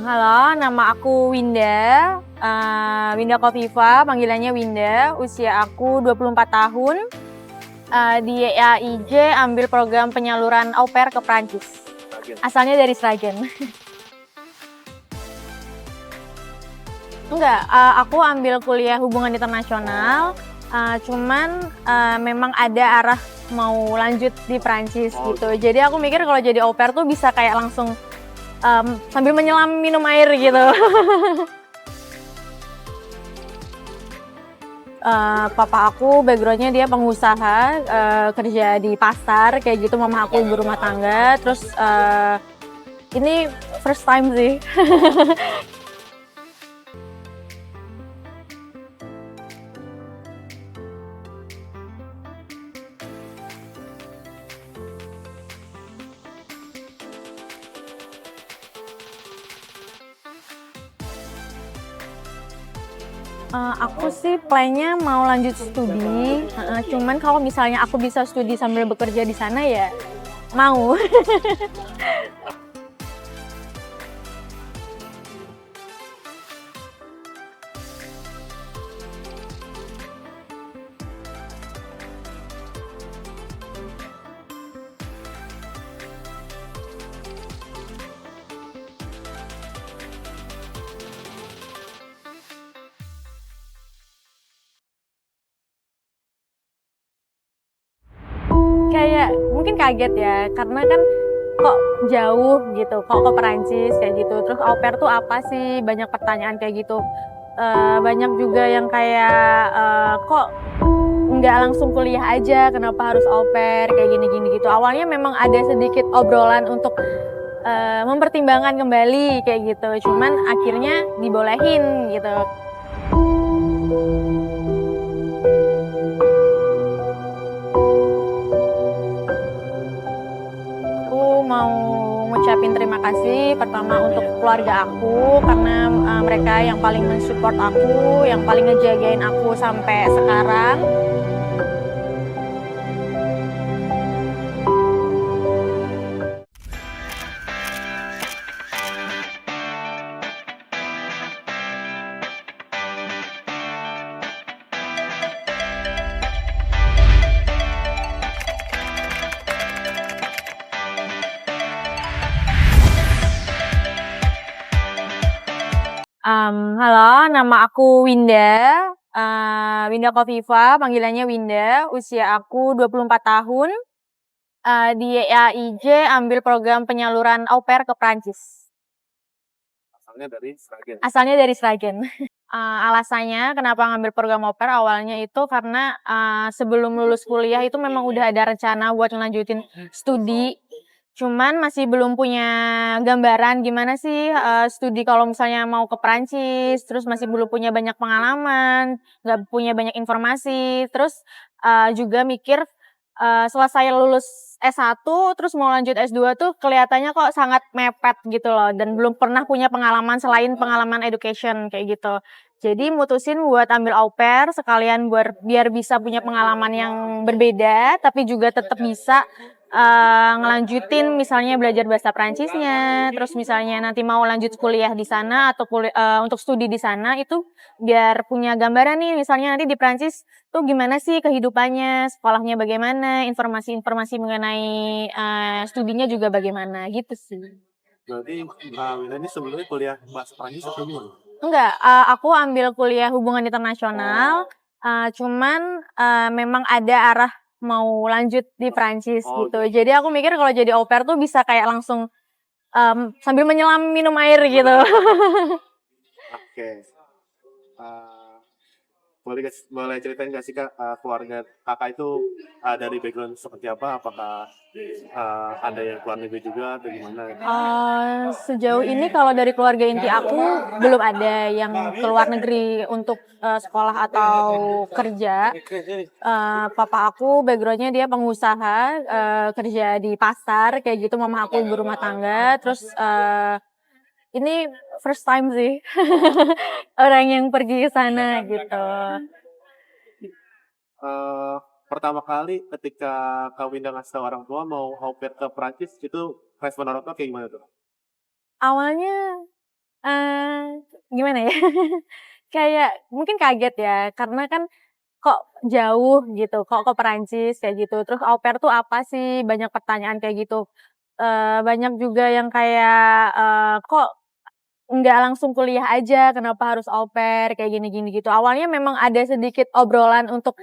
Halo, nama aku Winda, Winda Kofifa, panggilannya Winda. Usia aku 24 tahun. Di AIJ ambil program penyaluran au pair ke Prancis. Asalnya dari Sragen. Enggak, aku ambil kuliah hubungan internasional, cuman memang ada arah mau lanjut di Prancis gitu. Jadi aku mikir kalau jadi au pair tuh bisa kayak langsung sambil menyelam minum air gitu. Papa aku backgroundnya dia pengusaha, kerja di pasar kayak gitu. Mama aku ibu rumah tangga. Terus ini first time sih. Aku sih plannya mau lanjut studi, cuman kalau misalnya aku bisa studi sambil bekerja di sana ya mau. Kayak mungkin kaget ya, karena kan kok jauh gitu, kok ke Perancis kayak gitu. Terus au pair tuh apa sih? Banyak pertanyaan kayak gitu. Banyak juga yang kayak kok nggak langsung kuliah aja, kenapa harus au pair kayak gini-gini gitu. Awalnya memang ada sedikit obrolan untuk mempertimbangkan kembali kayak gitu, cuman akhirnya dibolehin gitu. Aku mau ngucapin terima kasih pertama untuk keluarga aku karena mereka yang paling mensupport aku, yang paling ngejagain aku sampai sekarang. Halo, nama aku Winda, Winda Kofifa, panggilannya Winda. Usia aku 24 tahun. Di AIJ ambil program penyaluran au pair ke Prancis. Asalnya dari Sragen. Alasannya kenapa ngambil program au pair awalnya itu karena sebelum lulus kuliah itu memang udah ada rencana buat ngelanjutin studi. Cuman masih belum punya gambaran gimana sih studi kalau misalnya mau ke Prancis, terus masih belum punya banyak pengalaman, nggak punya banyak informasi. Terus juga mikir selesai lulus S1 terus mau lanjut S2 tuh kelihatannya kok sangat mepet gitu loh, dan belum pernah punya pengalaman selain pengalaman education kayak gitu. Jadi mutusin buat ambil au pair sekalian biar bisa punya pengalaman yang berbeda tapi juga tetap bisa ngelanjutin misalnya belajar bahasa Prancisnya, terus misalnya nanti mau lanjut kuliah di sana atau untuk studi di sana itu biar punya gambaran nih, misalnya nanti di Prancis tuh gimana sih kehidupannya, sekolahnya bagaimana, informasi-informasi mengenai studinya juga bagaimana gitu sih. Berarti Wina ini sebelumnya kuliah bahasa Prancis atau gimana? Enggak, aku ambil kuliah hubungan internasional, cuman memang ada arah mau lanjut di Prancis gitu. Jadi aku mikir kalau jadi au pair tuh bisa kayak langsung sambil menyelam minum air gitu. Oke. Boleh ceritain nggak sih Kak, keluarga Kakak itu dari background seperti apa? Apakah ada yang keluar negeri juga atau gimana? Sejauh ini kalau dari keluarga inti aku belum ada yang keluar negeri untuk sekolah atau kerja. Papa aku backgroundnya dia pengusaha, kerja di pasar kayak gitu. Mama aku ibu rumah tangga. Terus ini first time sih orang yang pergi ke sana gitu. Eh, Pertama kali ketika Kak Winda ngasih tahu orang tua mau au pair ke Prancis itu respon orang tua kayak gimana tuh? Awalnya Gimana ya, kayak mungkin kaget ya, karena kan kok jauh gitu, kok ke Perancis kayak gitu, terus au pair tuh apa sih, banyak pertanyaan kayak gitu. Banyak juga yang kayak, kok nggak langsung kuliah aja, kenapa harus au pair, kayak gini-gini gitu. Awalnya memang ada sedikit obrolan untuk,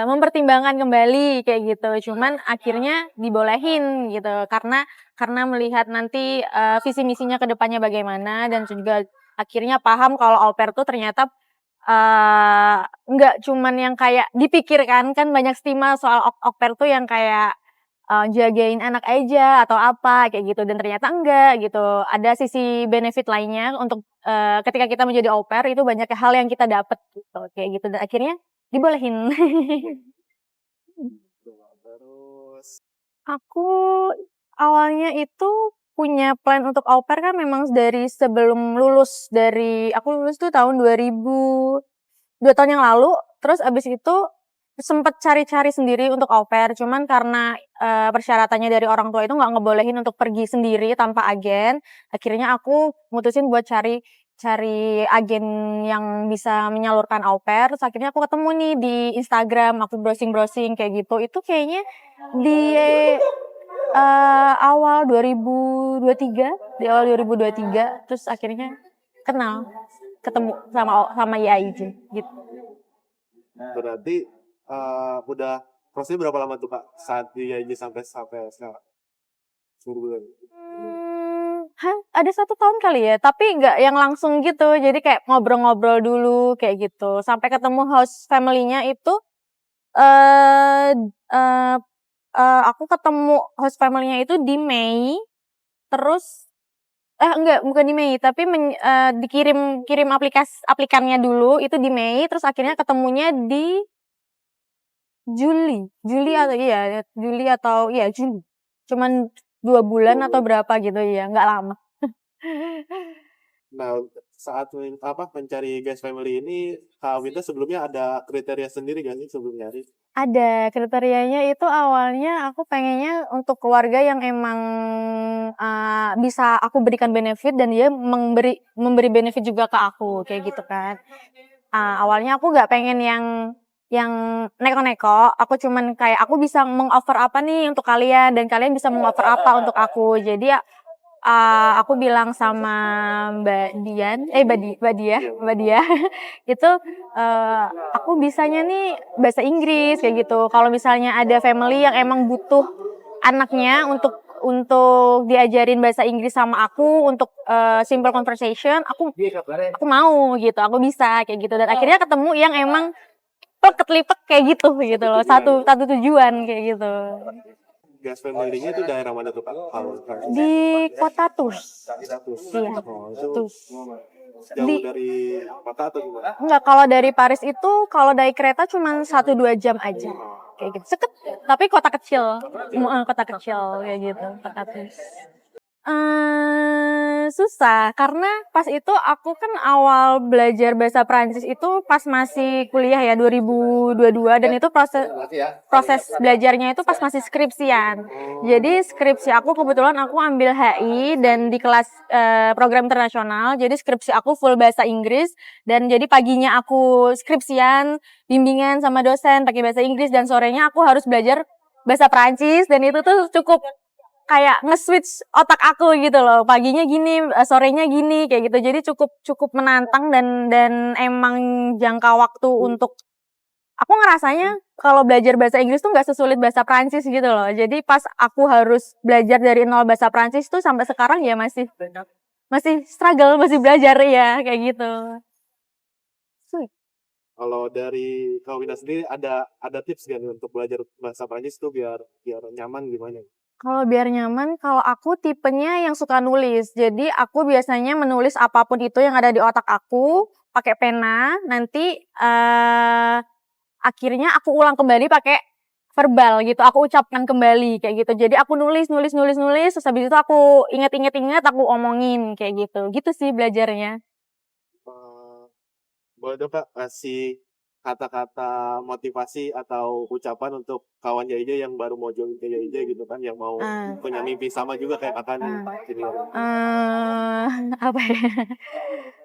mempertimbangkan kembali kayak gitu, cuman akhirnya dibolehin gitu, karena melihat nanti, visi misinya ke depannya bagaimana dan juga akhirnya paham kalau au pair tuh ternyata, nggak cuman yang kayak dipikirkan, kan banyak stigma soal au pair tuh yang kayak, jagain anak aja atau apa kayak gitu, dan ternyata enggak gitu. Ada sisi benefit lainnya untuk, ketika kita menjadi au pair itu banyak hal yang kita dapat gitu, kayak gitu, dan akhirnya dibolehin. Terus Aku awalnya itu punya plan untuk au pair kan memang dari sebelum lulus, aku lulus tuh tahun 2 tahun yang lalu, terus abis itu sempet cari-cari sendiri untuk au pair, cuman karena, persyaratannya dari orang tua itu nggak ngebolehin untuk pergi sendiri tanpa agen, akhirnya aku mutusin buat cari cari agen yang bisa menyalurkan au pair, terus akhirnya aku ketemu nih di Instagram, aku browsing-browsing kayak gitu. Itu kayaknya di, awal 2023, di awal 2023, terus akhirnya ketemu sama YAIJ gitu. berarti udah prosesnya berapa lama tuh Kak saat di IJ sampai sampai sekarang? 10 bulan. Ada 1 tahun kali ya, tapi nggak yang langsung gitu. Jadi kayak ngobrol-ngobrol dulu kayak gitu. Sampai ketemu host family-nya itu, eee eee aku ketemu host family-nya itu di Mei, terus enggak, bukan di Mei, tapi kirim aplikannya dulu itu di Mei, terus akhirnya ketemunya di Juli atau iya Juli. Cuman 2 bulan atau berapa gitu ya, nggak lama. Nah, saat mencari guest family ini, Kak Winda sebelumnya ada kriteria sendiri nggak sih sebelum nyari? Ada, kriterianya itu awalnya aku pengennya untuk keluarga yang emang, bisa aku berikan benefit dan dia memberi benefit juga ke aku, kayak gitu kan. Awalnya aku nggak pengen yang neko-neko, aku cuman kayak aku bisa meng-offer apa nih untuk kalian dan kalian bisa meng-offer apa untuk aku. Jadi ya, aku bilang sama Mbak Dia itu, aku bisanya nih bahasa Inggris kayak gitu. Kalau misalnya ada family yang emang butuh anaknya untuk diajarin bahasa Inggris sama aku untuk, simple conversation, aku mau gitu, aku bisa kayak gitu, dan akhirnya ketemu yang emang kelipet kayak gitu loh, satu tujuan kayak gitu. Guest family-nya itu daerah mana tuh Kak? Di kota Tours. Terus, Iya, oh itu Tours. jauh dari kota atau gimana? Enggak, kalau dari Paris itu kalau dari kereta cuma 1-2 jam aja. Kayak gitu. Tapi kota kecil. Kota kecil kayak gitu, kota Tours. Susah karena pas itu aku kan awal belajar bahasa Prancis itu pas masih kuliah ya 2022, dan itu proses belajarnya itu pas masih skripsian. Jadi skripsi aku kebetulan aku ambil HI dan di kelas program internasional. Jadi skripsi aku full bahasa Inggris, dan jadi paginya aku skripsian, bimbingan sama dosen pakai bahasa Inggris, dan sorenya aku harus belajar bahasa Prancis, dan itu tuh cukup kayak nge-switch otak aku gitu loh. Paginya gini, sorenya gini kayak gitu. Jadi cukup menantang, dan emang jangka waktu untuk aku ngerasanya kalau belajar bahasa Inggris tuh nggak sesulit bahasa Prancis gitu loh. Jadi pas aku harus belajar dari nol bahasa Prancis tuh sampai sekarang ya masih struggle, masih belajar ya kayak gitu. Kalau dari Kak Winda sendiri ada tips nggak nih untuk belajar bahasa Prancis tuh biar biar nyaman gimana? Kalau biar nyaman, kalau aku tipenya yang suka nulis. Jadi aku biasanya menulis apapun itu yang ada di otak aku pakai pena. Nanti akhirnya aku ulang kembali pakai verbal gitu. Aku ucapkan kembali kayak gitu. Jadi aku nulis, terus habis itu aku inget, aku omongin kayak gitu. Gitu sih belajarnya. Eh, boleh dong Kak kasih kata-kata motivasi atau ucapan untuk kawan JJ yang baru mau join ke JJ gitu kan, yang mau Ah. punya mimpi sama juga kayak Kakak nih, senior. Apa ya,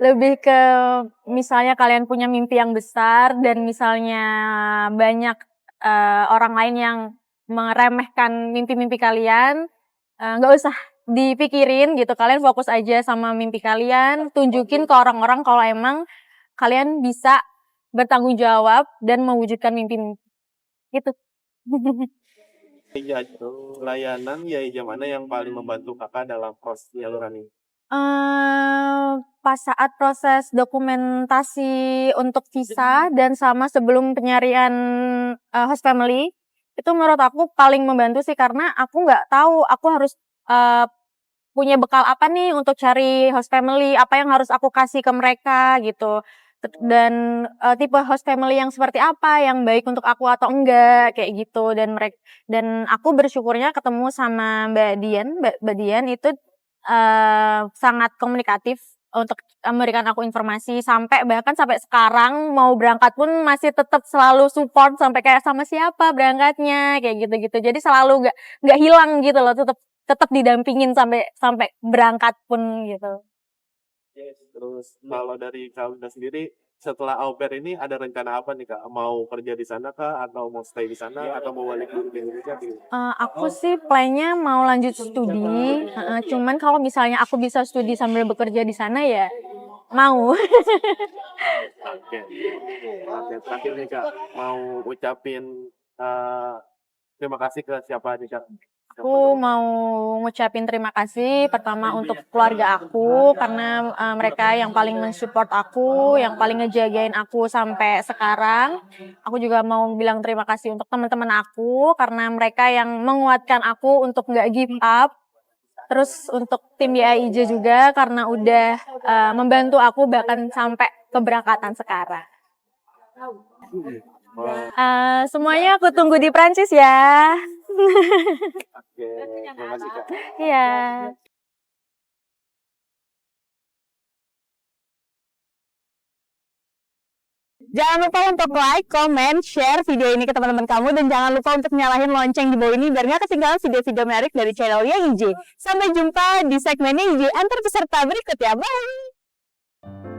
lebih ke misalnya kalian punya mimpi yang besar dan misalnya banyak, orang lain yang meremehkan mimpi-mimpi kalian, nggak usah dipikirin gitu, kalian fokus aja sama mimpi kalian, tunjukin ke orang-orang kalau emang kalian bisa bertanggung jawab dan mewujudkan mimpi gitu. Iya, layanan JJ mana yang paling membantu Kakak dalam proses penyaluran ini? Pas saat proses dokumentasi untuk visa dan sama sebelum penyarian, host family, itu menurut aku paling membantu sih karena aku nggak tahu aku harus, eee, punya bekal apa nih untuk cari host family, apa yang harus aku kasih ke mereka gitu. Dan, tipe host family yang seperti apa, yang baik untuk aku atau enggak, kayak gitu. Dan aku bersyukurnya ketemu sama Mbak Dian itu, sangat komunikatif untuk memberikan aku informasi, bahkan sampai sekarang mau berangkat pun masih tetap selalu support sampai kayak sama siapa berangkatnya, kayak gitu-gitu. Jadi selalu nggak hilang gitu loh, tetap didampingin sampai berangkat pun gitu. Yes. Terus kalau dari Kak Winda sendiri, setelah au pair ini ada rencana apa nih Kak? Mau kerja di sana kah? Atau mau stay di sana? Atau mau balik dulu ke Indonesia gitu? Aku sih plan-nya mau lanjut studi, cuman kalau misalnya aku bisa studi sambil bekerja di sana ya mau. Oke. Oke, terakhir nih Kak, mau ucapin terima kasih ke siapa nih Kak? Aku mau ngucapin terima kasih pertama untuk keluarga aku karena, mereka yang paling men-support aku, yang paling ngejagain aku sampai sekarang. Aku juga mau bilang terima kasih untuk teman-teman aku karena mereka yang menguatkan aku untuk nggak give up. Terus untuk tim YAIJ juga karena udah, membantu aku bahkan sampai keberangkatan sekarang. Semuanya aku tunggu di Prancis ya. Oke, terima kasih Kak. Iya. Jangan lupa untuk like, comment, share video ini ke teman-teman kamu, dan jangan lupa untuk nyalahin lonceng di bawah ini biar nggak ketinggalan video-video menarik dari channel YAIJ. Sampai jumpa di segmen YAIJ antar peserta berikutnya. Bye!